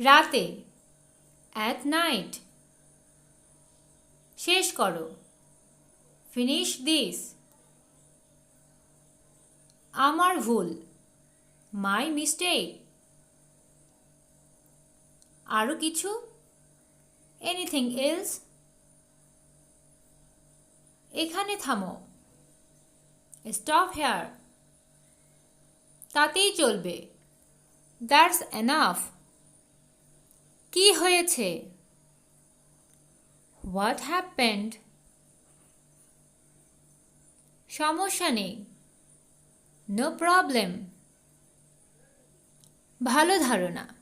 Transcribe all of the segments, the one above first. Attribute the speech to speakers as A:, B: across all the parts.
A: রাতে, at night। শেষ করো, finish this। আমার ভুল, my mistake। আরও কিছু, anything else। এখানে থামো, stop here। তাতেই চলবে, that's enough। কি হয়েছে, what happened। সমস্যা নেই, no problem। ভালো ধারণা,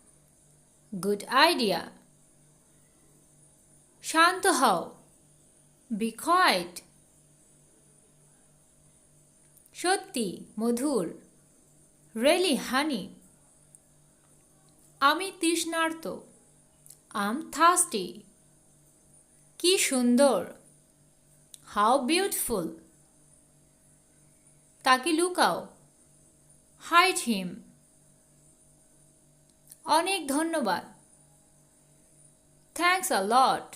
A: good idea। শান্ত হও, be quiet। সত্যি মধুর, really honey। আমি তৃষ্ণার্ত, I'm thirsty। কি সুন্দর, how beautiful। তাকে লুকাও, hide him। অনেক ধন্যবাদ, thanks a lot।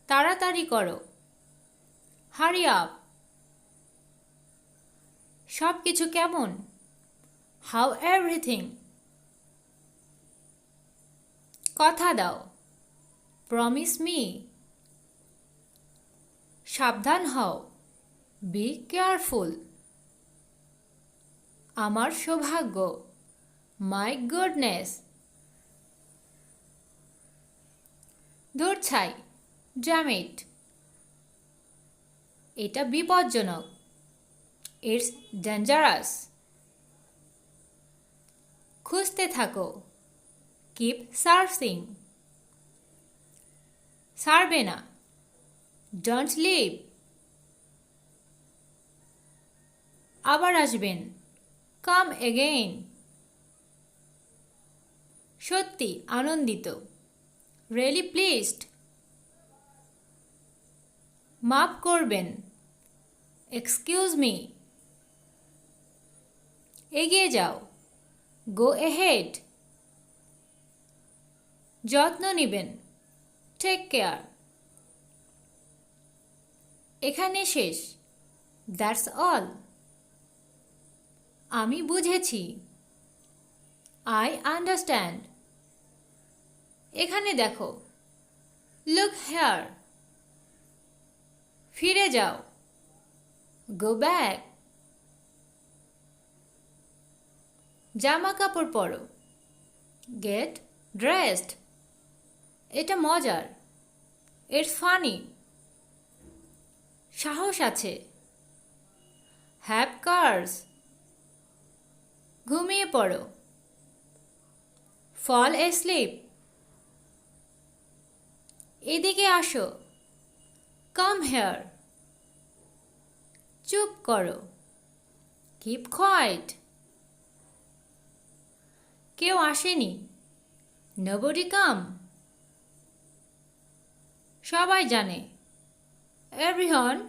A: তাড়াতাড়ি করো, hurry up। সব কিছু কেমন, how everything। কথা দাও, promise me। সাবধান হও, be careful। আমার সৌভাগ্য, my goodness। ধূর্ছাই, damn it। এটা বিপজ্জনক, it's dangerous। খুঁজতে থাকো, keep searching। ছাড়বে না, don't leave। আবার আসবেন, come again। সত্যি আনন্দিত, really pleased। মাফ করবেন, excuse me। এগিয়ে যাও, go ahead। যত্ন নিবেন, take care। এখানে শেষ, that's all। আমি বুঝেছি, I understand। এখানে দেখো, look here। ফিরে যাও, go back। জামা কাপড় পরো, get dressed। এটা মজার, it's funny। সাহস আছে, have courage। ঘুমিয়ে পড়ো, fall asleep। এদিকে আসো, come here। চুপ করো, keep quiet। কেউ আসেনি, nobody come। সবাই জানে, everyone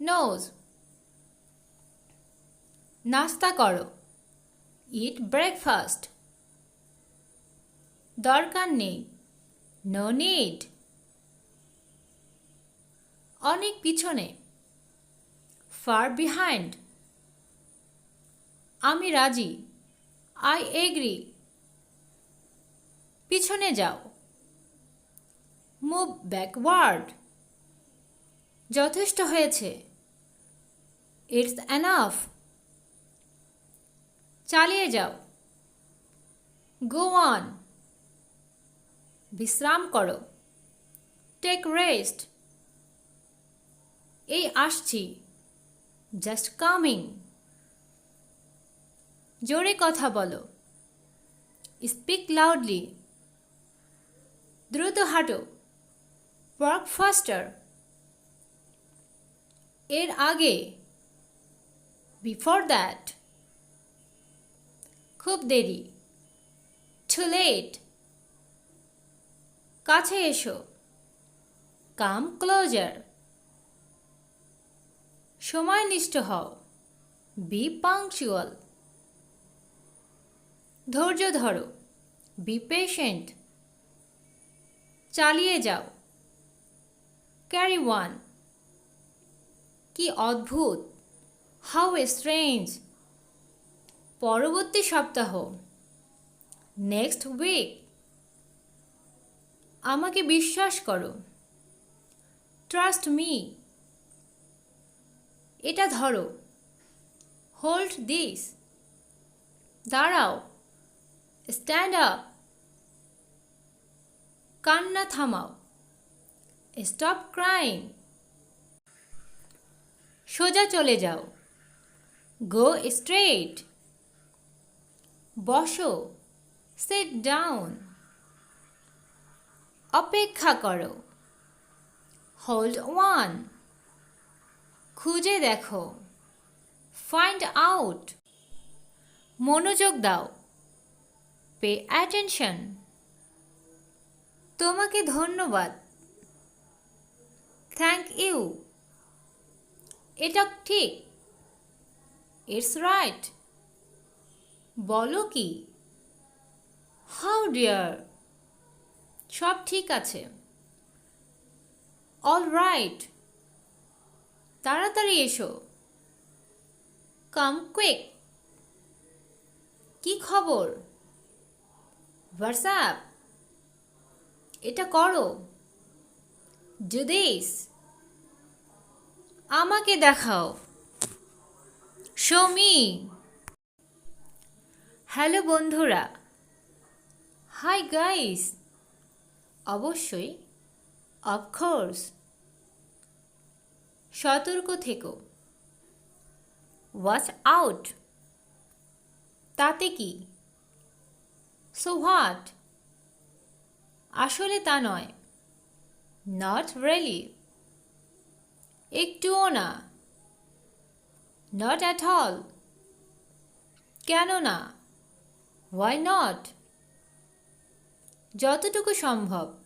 A: knows। নাস্তা করো, eat breakfast। দরকার নেই, no need। অনেক পিছনে, far behind। আমি রাজি, I agree। পিছনে যাও, move backward। যথেষ্ট হয়েছে, it's enough। চালিয়ে যাও, go on। বিশ্রাম করো, take rest। এই আসছি, just coming। জোরে কথা বলো, speak loudly। দ্রুত হাঁটো, walk faster। এর আগে, before that। খুব দেরি, too late। কাছে এসো, come closer। সময়নিষ্ঠ হও, be punctual। ধৈর্য ধরো, Be patient. চালিয়ে যাও। Carry on. কি অদ্ভুত। How strange. পরবর্তী সপ্তাহ। Next week. আমাকে বিশ্বাস করো। Trust me. এটা ধরো। Hold this. দাঁড়াও। Stand up. কান্না থামাও। Stop crying. সোজা চলে যাও। Go straight. বসো। Sit down. অপেক্ষা করো। Hold on. খুঁজে দেখো। Find out. মনোযোগ দাও। Pay attention. তোমাকে ধন্যবাদ। Thank you. এটা ঠিক। It's right. বলো কি? How dear. সব ঠিক আছে। All right. তাড়াতাড়ি এসো। Come quick. কি খবর? What's up? এটা করো। Do this. আমাকে দেখাও। Show me. হ্যালো বন্ধুরা। Hi guys. অবশ্যই। Of course. সতর্ক থেকো। Watch out. তাতে কি? So what? আসলে তা নয়। Not really. একটুও না। Not at all. কেন না? Why not? যতটুকু সম্ভব।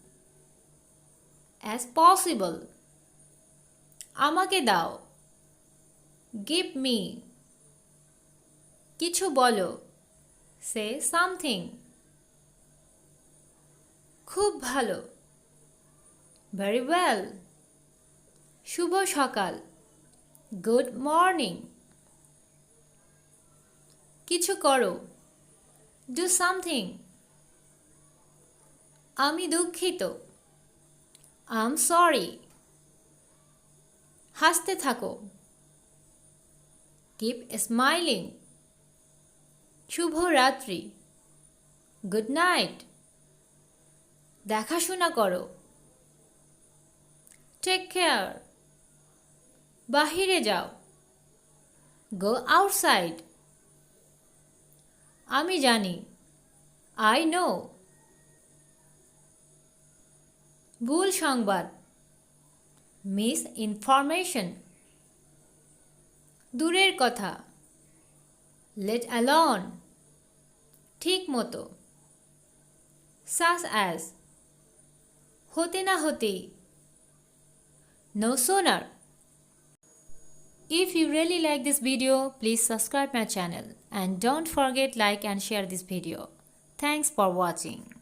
A: As possible. আমাকে দাও। Give me. কিছু বলো। Say something. খুব ভালো। Very well. শুভ সকাল। Good morning. কিছু করো। Do something. আমি দুঃখিত। I'm sorry. হাসতে থাকো। Keep smiling. শুভ রাত্রি। Good night. দেখাশোনা করো। Take care. বাহিরে যাও। Go outside. আমি জানি। I know. ভুল সংবাদ। Misinformation. দূরের কথা। Let alone. ঠিক মতো। Such as. হতে না হতেই। No sooner. If you really like this video, please subscribe my channel and don't forget like and share this video. Thanks for watching.